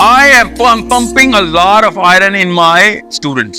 I am pumping a lot of iron in my students.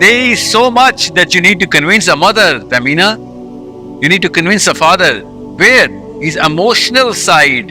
there is so much that you need to convince a mother, Tamina. You need to convince a father. Where is emotional side?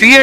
fear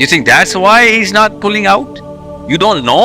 You think that's why he's not pulling out? You don't know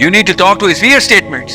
You need to talk to his fear statements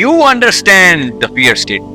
you understand the fear statements.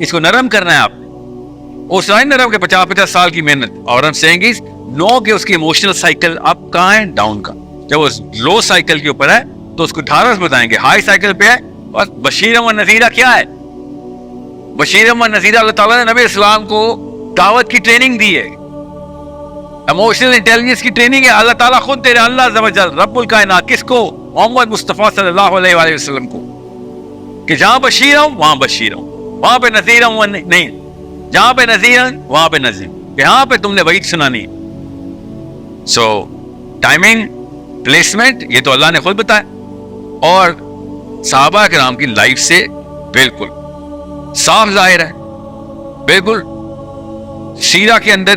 اس کو نرم کرنا ہے آپ نے. اس طرح نرم کے 50 سال کی محنت. اور ہم سینگ از نو کہ اس کی ایموشنل سائیکل اپ کہاں ہے, ڈاؤن کا. جب وہ لو سائیکل کے اوپر ہے تو اس کو 18 بتائیں گے, ہائی سائیکل پہ ہے. اور بشیرم و نذیرہ کیا ہے؟ بشیرم و نذیرہ اللہ تعالیٰ نے نبی اسلام کو دعوت کی ٹریننگ دی ہے, ایموشنل انٹیلیجنس کی ٹریننگ ہے. اللہ تعالیٰ خود دے رہے, اللہ عز و جل رب الکائنات, کس کو؟ محمد مصطفیٰ صلی اللہ علیہ وآلہ وسلم کو, کہ جہاں بشیر ہوں وہاں بشیر ہوں, وہاں پہ نذیر ہوں نہیں, جہاں پہ نذیر ہوں وہاں پہ نذیر, یہاں پہ تم نے وعید سنانی. سو ٹائمنگ, پلیسمنٹ, یہ تو اللہ نے خود بتایا. اور صحابہ کرام کی لائف سے بالکل صاف ظاہر ہے, بالکل سیرہ کے اندر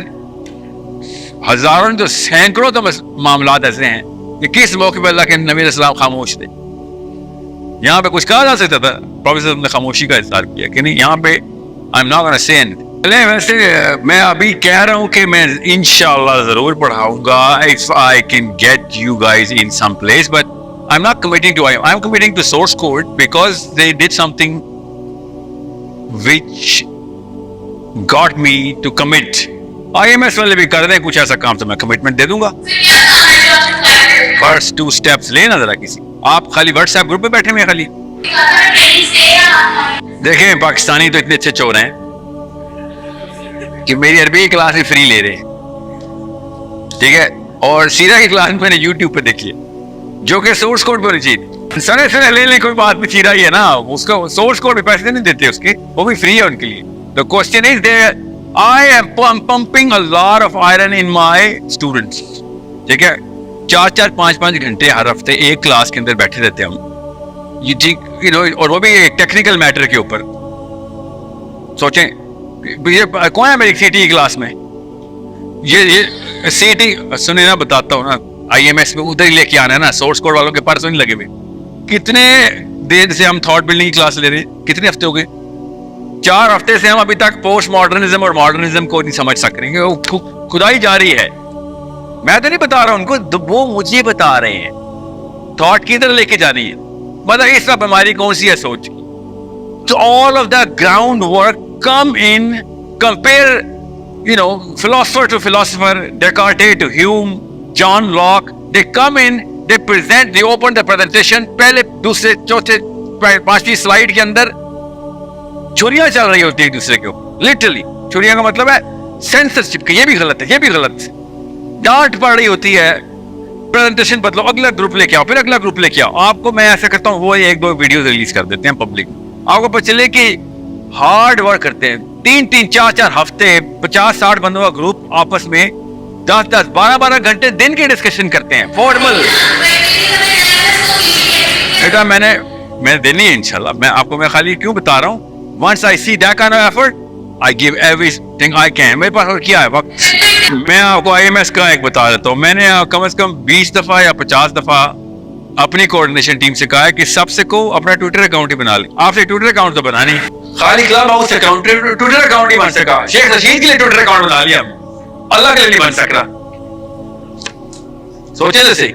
ہزاروں جو سینکڑوں تو معاملات ایسے ہیں کہ کس موقع پہ اللہ کے نبی علیہ السلام خاموش تھے. یہاں پہ کچھ کہا جا سکتا تھا, پروفیسر نے خاموشی کا اظہار کیا کہ نہیں, یہاں پہ I'm not gonna say anything. ویسے میں ابھی کہہ رہا ہوں کہ میں انشاءاللہ ضرور پڑھاؤں گا if I can get you guys in some place, but I'm not committing to IM. I'm committing to source code because they did something which got me to commit. IMS والے بھی کر دیں کچھ ایسا کام تو میں کمٹمنٹ دے دوں گا. First 2 steps لینا ذرا کسی. آپ خالی واٹس ایپ گروپ پہ بیٹھے ہوئے ہیں خالی. دیکھیں پاکستانی تو اتنے اچھے چور ہیں کہ میری عربی کی کلاس میں فری لے رہے ہیں, ٹھیک ہے, اور سیرہ کی کلاس میں نے یوٹیوب پہ دیکھی ہے جو کہ سورس کوڈ پہ چیز سنے لے لیں, کوئی بات بھی سیرہ ہی ہے نا, اس کو سورس کوڈ پہ پیسے نہیں دیتے اس کے, وہ بھی فری ہے ان کے لیے. The question is there, I am pumping a lot of iron in my students, ٹھیک ہے, 4-5 گھنٹے ہر ہفتے ایک کلاس کے اندر بیٹھے رہتے ہیں ہم, اور وہ بھی ٹیکنیکل میٹر کے اوپر. سوچیں کون ہے میری سی ٹی کلاس میں, یہ سی ٹی سنیں نا, بتاتا ہوں نا, آئی ایم ایس میں ادھر ہی لے کے آنا ہے نا, سورس کوڈ والوں کے پاس نہیں لگے ہوئے. کتنے دیر سے ہم تھاٹ بلڈنگ کی کلاس لے رہے ہیں, کتنے ہفتے ہو گئے؟ 4 ہفتے سے ہم ابھی تک پوسٹ ماڈرنزم اور ماڈرنزم کو نہیں سمجھ سک رہے ہیں. کھدائی جاری ہے, میں تو نہیں بتا رہا ان کو, وہ مجھے بتا رہے ہیں تھاٹ کدھر لے کے جانی ہے. مطلب اس طرح بیماری کون سی ہے سوچ کی. تو all of the ground work come in compare, philosopher to philosopher, Descartes to Hume, John Locke, they come in, they present, they open the presentation, پہلے دوسرے چوتھے 5ویں سلائیڈ کے اندر چھریاں چل رہی ہوتی ہے ایک دوسرے کے اوپر, لٹرلی چھریاں کا مطلب ہے سینسرشپ, یہ بھی غلط ہے, یہ بھی غلط ہے, ڈانٹ پڑ رہی ہوتی ہے, پریزنٹیشن بدلو, اگلا گروپ لے کے آؤ, پھر اگلا گروپ لے کے آؤ. آپ کو میں ایسا کرتا ہوں, وہ 1-2 ویڈیوز ریلیز کر دیتے ہیں پبلک, آپ کو پتہ چلے کہ ہارڈ ورک کرتے ہیں, 3-3 4-4 ہفتے 50-60 بندوں کا گروپ آپس میں 10-10 12-12 گھنٹے دن کی ڈسکشن کرتے ہیں فارمل. بیٹا میں نے دینی ہے انشاءاللہ, میں آپ کو میں خالی کیوں بتا رہا ہوں, once I see that kind of effort I give everything I can. میرے پاس اور کیا ہے وقت. میں آپ کو آئی ایم ایس کا ایک بتا دیتا ہوں, میں نے کم از کم 20 دفعہ یا 50 دفعہ اپنی کوآرڈینیشن ٹیم سے کہا ہے کہ سب سے کو اپنا ٹویٹر اکاؤنٹ ہی بنا لیں. آپ سے ٹویٹر اکاؤنٹ تو بنا نہیں, خالی club house account, Twitter account ہی بن سکا. شیخ رشید کے لیے ٹویٹر اکاؤنٹ بنا لیا, اللہ کے لیے نہیں بن سک رہا. سوچیں جیسے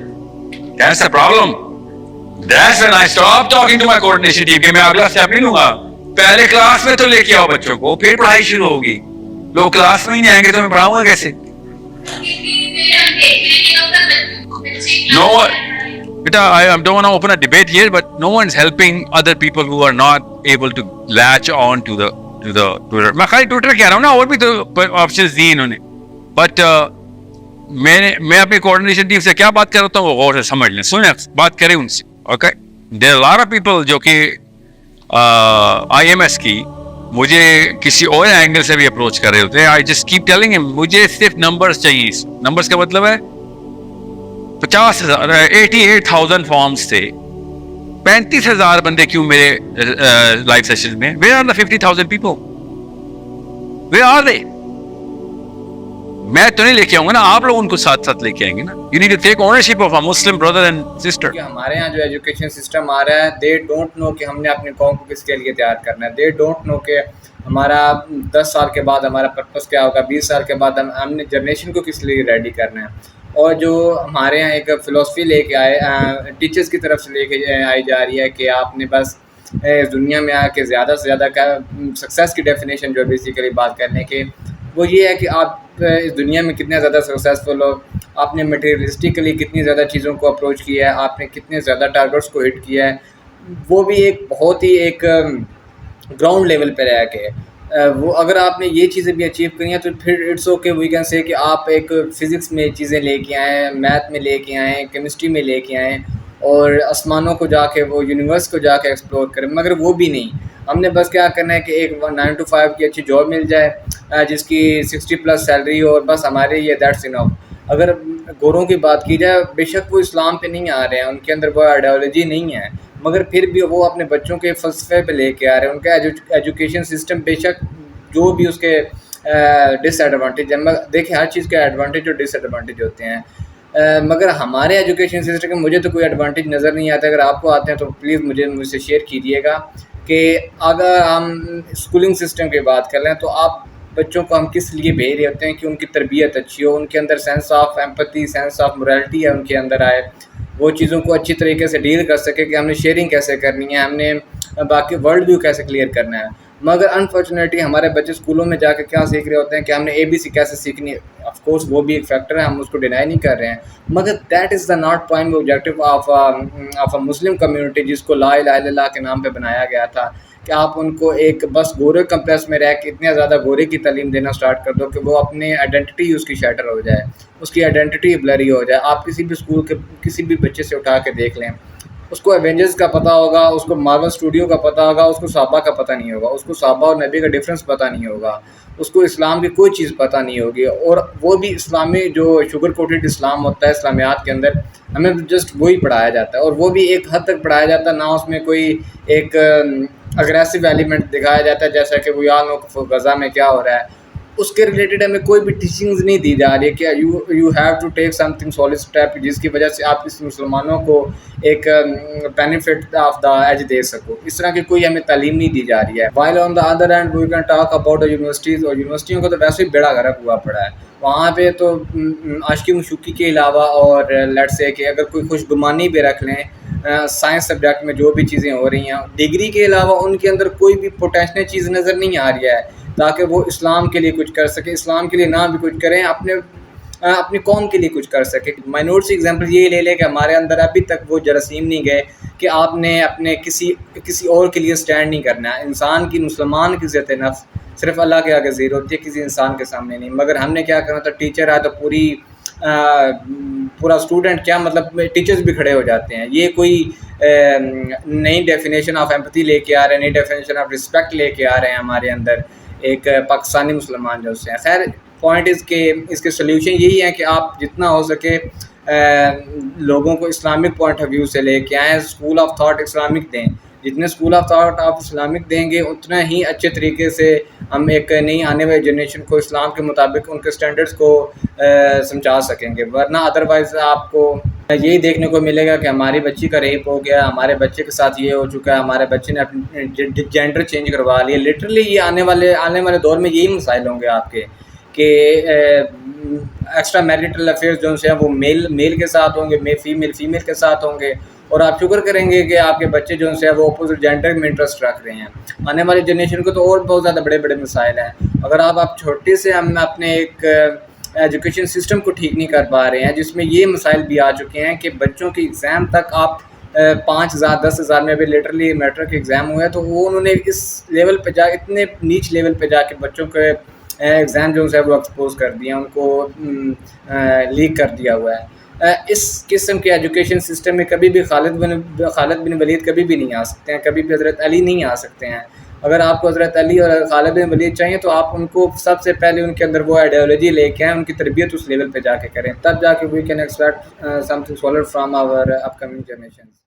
that's the problem. That's when I stop talking to my coordination team کہ میں اگلا اسٹیپ نہیں لوں گا. پہلے کلاس میں تو لے کے آؤ بچوں کو, پھر پڑھائی شروع ہوگی. لوگ کلاس میں ہی نہیں آئیں گے تو میں پڑھاؤں گا کیسے؟ No one, Beta, I don't want to open a debate here, but no one's helping other people who are not able to latch on to the Twitter. میں خالی ٹویٹر کہہ رہا ہوں نا, اور بھی تو آپشنز دی انہوں نے. بٹ میں اپنی کوآرڈینیشن ٹیم سے کیا بات کر رہا ہوں, وہ غور سے سمجھ لیں, سنیں, بات کریں ان سے. Okay, there are lot of people جو کہ آئی ایم ایس کی مجھے کسی اور اینگل سے بھی اپروچ کر رہے ہوتے ہیں. آئی جسٹ کیپ ٹیلنگ ہم, مجھے صرف نمبرز چاہیے. نمبرز کا مطلب ہے 88,000 فارمز تھے, 35,000 بندے کیوں میرے لائف سیشن میں. Where are the 50,000 people, where are they? میں تو نہیں لے کے آؤں گا نا, آپ لوگ ان کو ساتھ ساتھ لے کے آئیں گے نا. You need to take ownership of a Muslim brother and sister. ہمارے یہاں جو ایجوکیشن سسٹم آ رہا ہے, دے ڈونٹ نو کہ ہم نے اپنی قوم کو کس کے لیے تیار کرنا ہے. دے ڈونٹ نو کہ ہمارا 10 سال کے بعد ہمارا پرپس کیا ہوگا, 20 سال کے بعد ہم نے جنریشن کو کس لیے ریڈی کرنا ہے. اور جو ہمارے یہاں ایک فلسفی لے کے آئے, ٹیچرس کی طرف سے لے کے آئی جا رہی ہے کہ آپ نے بس اس دنیا میں آ کے زیادہ سے زیادہ سکسیس کی ڈیفینیشن جو بیسیکلی بات کرنے کی وہ یہ ہے کہ آپ اس دنیا میں کتنے زیادہ سکسیزفل ہو, آپ نے مٹیریلسٹکلی کتنی زیادہ چیزوں کو اپروچ کیا ہے, آپ نے کتنے زیادہ ٹارگیٹس کو ہٹ کیا ہے, وہ بھی ایک بہت ہی ایک گراؤنڈ لیول پہ رہ کے وہ اگر آپ نے یہ چیزیں بھی اچیو کری ہیں تو پھر it's okay we can say کہ آپ ایک فزکس میں چیزیں لے کے آئیں, میتھ میں لے کے آئیں, کیمسٹری میں لے کے آئیں اور آسمانوں کو جا کے وہ یونیورس کو جا کے ایکسپلور کریں, مگر وہ بھی نہیں. ہم نے بس کیا کرنا ہے کہ ایک 9 to 5 کی اچھی جاب مل جائے جس کی 60+ سیلری ہو, اور بس ہمارے یہ دیٹس انف. اگر گوروں کی بات کی جائے بے شک وہ اسلام پہ نہیں آ رہے ہیں, ان کے اندر وہ آئیڈیالوجی نہیں ہے, مگر پھر بھی وہ اپنے بچوں کے فلسفے پہ لے کے آ رہے ہیں. ان کا ایجوکیشن سسٹم بے شک جو بھی اس کے ڈس ایڈوانٹیج ہیں, دیکھیں ہر چیز کے ایڈوانٹیج اور ڈس ایڈوانٹیج ہوتے ہیں, مگر ہمارے ایجوکیشن سسٹم میں مجھے تو کوئی ایڈوانٹیج نظر نہیں آتا. اگر آپ کو آتے ہیں تو پلیز مجھ سے شیئر کیجیے گا کہ اگر ہم اسکولنگ سسٹم کی بات کر لیں تو آپ بچوں کو ہم کس لیے بھیج رہے ہوتے ہیں کہ ان کی تربیت اچھی ہو, ان کے اندر sense of empathy, sense of morality ہے ان کے اندر آئے, وہ چیزوں کو اچھی طریقے سے ڈیل کر سکے کہ ہم نے شیئرنگ کیسے کرنی ہے, ہم نے باقی ورلڈ ویو کیسے کلیئر کرنا ہے. مگر انفارچونیٹلی ہمارے بچے اسکولوں میں جا کے کیا سیکھ رہے ہوتے ہیں کہ ہم نے ABC کیسے سیکھنی ہے. آف کورس وہ بھی ایک فیکٹر ہے, ہم اس کو ڈینائی نہیں کر رہے ہیں, مگر that is the not prime objective of a Muslim community جس کو لا الہ الا اللہ کے نام پہ بنایا گیا تھا کہ آپ ان کو ایک بس گورے کمپلیکس میں رہ کے اتنا زیادہ گورے کی تعلیم دینا اسٹارٹ کر دو کہ وہ اپنے آئیڈینٹی اس کی شیٹر ہو جائے, اس کی آئیڈینٹی بلری ہو جائے. آپ کسی بھی اسکول کے کسی بھی بچے سے اٹھا کے دیکھ لیں, اس کو ایونجرز کا پتہ ہوگا, اس کو مارول اسٹوڈیو کا پتہ ہوگا, اس کو صحابہ کا پتہ نہیں ہوگا, اس کو صحابہ اور نبی کا ڈفرینس پتہ نہیں ہوگا, اس کو اسلام کی کوئی چیز پتہ نہیں ہوگی. اور وہ بھی اسلامی جو شوگر کوٹڈ اسلام ہوتا ہے اسلامیات کے اندر ہمیں جسٹ وہی پڑھایا جاتا ہے, اور وہ بھی ایک حد تک پڑھایا جاتا ہے, نہ اس میں کوئی ایک اگریسو ایلیمنٹ دکھایا جاتا ہے جیسا کہ وہ یہاں غزہ میں کیا ہو رہا ہے. اس کے ریلیٹڈ ہمیں کوئی بھی ٹیچنگز نہیں دی جا رہی ہے کہ you have to take something solid step جس کی وجہ سے آپ اس مسلمانوں کو ایک بینیفٹ آف دا ایج دے سکو. اس طرح کی کوئی ہمیں تعلیم نہیں دی جا رہی ہے. While on the other hand we can talk about universities, اور یونیورسٹیوں کو تو ویسے ہی بیڑا غرق ہوا پڑا ہے. وہاں پہ تو عاشقی مشوقی کے علاوہ اور لیٹس سے کہ اگر کوئی خوش گمانی بھی رکھ لیں سائنس سبجیکٹ میں جو بھی چیزیں ہو رہی ہیں, ڈگری کے علاوہ ان کے اندر کوئی بھی پوٹینشیل چیز نظر نہیں آ رہی ہے تاکہ وہ اسلام کے لیے کچھ کر سکے. اسلام کے لیے نہ بھی کچھ کریں, اپنی قوم کے لیے کچھ کر سکے. مائنورٹی ایگزامپل یہ لے لیں کہ ہمارے اندر ابھی تک وہ جراثیم نہیں گئے کہ آپ نے اپنے کسی اور کے لیے سٹینڈ نہیں کرنا ہے. انسان کی, مسلمان کی عزت نفس صرف اللہ کے آگے زیر ہوتی ہے, کسی انسان کے سامنے نہیں. مگر ہم نے کیا کرنا تھا, ٹیچر آیا تو پورا اسٹوڈنٹ کیا مطلب ٹیچرز بھی کھڑے ہو جاتے ہیں. یہ کوئی نئی ڈیفینیشن آف ایمپتھی لے کے آ رہے ہیں, نئی ڈیفینیشن آف رسپیکٹ لے کے آ رہے ہیں ہمارے اندر ایک پاکستانی مسلمان جو سے ہیں. خیر پوائنٹ از کہ اس کے سلیوشن یہی ہے کہ آپ جتنا ہو سکے لوگوں کو اسلامک پوائنٹ آف ویو سے لے کے آئیں, اسکول آف تھاٹ اسلامک دیں. جتنے اسکول آف تھاٹ آپ اسلامک دیں گے اتنا ہی اچھے طریقے سے ہم ایک نئی آنے والی جنریشن کو اسلام کے مطابق ان کے اسٹینڈرڈس کو سمجھا سکیں گے. ورنہ ادروائز آپ کو یہی دیکھنے کو ملے گا کہ ہماری بچی کا ریپ ہو گیا, ہمارے بچے کے ساتھ یہ ہو چکا ہے, ہمارے بچے نے اپنے جینڈر چینج کروا لیا. لٹرلی یہ آنے والے دور میں یہی مسائل ہوں گے آپ کے کہ ایکسٹرا میریٹل افیئرز جو ہیں وہ میل کے ساتھ ہوں گے, فیمیل کے ساتھ ہوں گے, اور آپ شکر کریں گے کہ آپ کے بچے جو ہیں وہ اپوزٹ جینڈر میں انٹرسٹ رکھ رہے ہیں. آنے والی جنریشن کو تو اور بہت زیادہ بڑے مسائل ہیں. اگر آپ چھوٹے سے ہم اپنے ایک ایجوکیشن سسٹم کو ٹھیک نہیں کر پا رہے ہیں جس میں یہ مسائل بھی آ چکے ہیں کہ بچوں کی ایگزام تک آپ 5,000 10,000 میں بھی لٹرلی میٹرک کے ایگزام ہوئے تو وہ انہوں نے اس لیول پہ جا اتنے نیچ لیول پہ جا کے بچوں کے ایگزام جو ہے وہ ایکسپوز کر دیا, ان کو لیک کر دیا ہوا ہے. اس قسم کے ایجوکیشن سسٹم میں کبھی بھی خالد بن ولید کبھی بھی نہیں آ سکتے ہیں, کبھی بھی حضرت علی نہیں آ سکتے ہیں. اگر آپ کو حضرت علی اور خالد بن ولید چاہیے تو آپ ان کو سب سے پہلے ان کے اندر وہ آئیڈیالوجی لے کے آئیں, ان کی تربیت اس لیول پہ جا کے کریں, تب جا کے we can expect something solid from our upcoming generation.